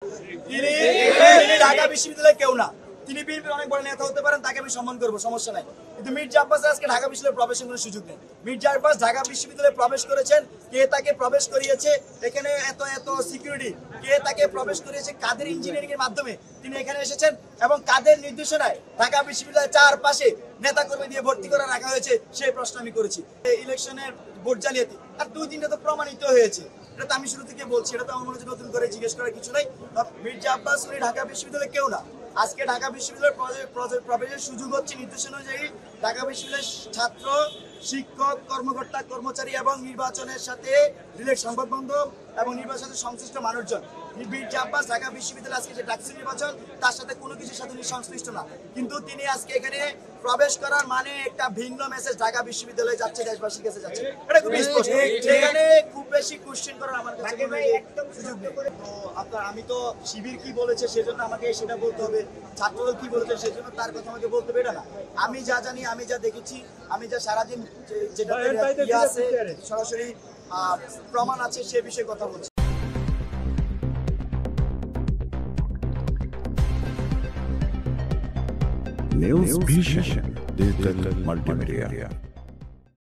তিনি তিনি ঢাকা বিশ্ববিদ্যালয়ে কেউ না। তিনি বিএনপির অনেক বড় নেতা হতে পারেন, তাকে আমি সম্মান করবো, সমস্যা নাই। কিন্তু মির্জা আব্বাস আজকে ঢাকা বিশ্ববিদ্যালয়ে প্রবেশের কোনো সুযোগ নেই। মির্জা আব্বাস ঢাকা বিশ্ববিদ্যালয়ে প্রবেশ করেছেন, কে তাকে প্রবেশ করিয়েছে, এখানে এত এত সিকিউরিটি, কে তাকে প্রবেশ করিয়েছে, কাদের ইঞ্জিনিয়ারিং এর মাধ্যমে তিনি এখানে এসেছেন এবং কাদের নির্দেশনায় ঢাকা বিশ্ববিদ্যালয়ের চারপাশে নেতাকর্মী দিয়ে ভর্তি করে রাখা হয়েছে, সেই প্রশ্ন আমি করেছি। ইলেকশনের ভোট জালিয়াতি আর 2-3টা তো প্রমাণিত হয়েছে, এটা তো আমি শুরু থেকে বলছি, এটা তো আমার মনে হচ্ছে নতুন করে জিজ্ঞেস করার কিছু নাই। মির্জা আব্বাস উনি ঢাকা বিশ্ববিদ্যালয়ে কেউ না। আজকে ঢাকা বিশ্ববিদ্যালয়ের প্রবেশের সুযোগ হচ্ছে নির্দেশনা অনুযায়ী ঢাকা বিশ্ববিদ্যালয়ের ছাত্র, শিক্ষক, কর্মকর্তা, কর্মচারী এবং নির্বাচনের সাথে সংবাদ বান্ধব এবং নির্বাচনের সাথে সংশ্লিষ্ট মানুষজন। মির্জা আব্বাস ঢাকা বিশ্ববিদ্যালয় আজকে যে ডাকসু নির্বাচন, তার সাথে কোনো কিছুর সাথে সংশ্লিষ্ট না, কিন্তু তিনি আজকে এখানে প্রবেশ করার মানে একটা ভিন্ন মেসেজ ঢাকা বিশ্ববিদ্যালয়ে যাচ্ছে, দেশবাসীর কাছে যাচ্ছে, এটা খুব স্পষ্ট। সেখানে খুব বেশি কোশ্চেন করার আমার কাছে সুযোগ নেই। তো আপনার, আমি তো শিবির কি বলেছে সেজন্য আমাকে সেটা বলতে হবে, ছাত্রদল কি বলেছে সেজন্য তার কথা আমাকে বলতে হবে, এটা না। আমি যা জানি, আমি যা দেখেছি, আমি যা সারাদিন যেটা আছে সরাসরি প্রমাণ আছে, সে বিষয়ে কথা বলছি। News Vision Digital Multimedia.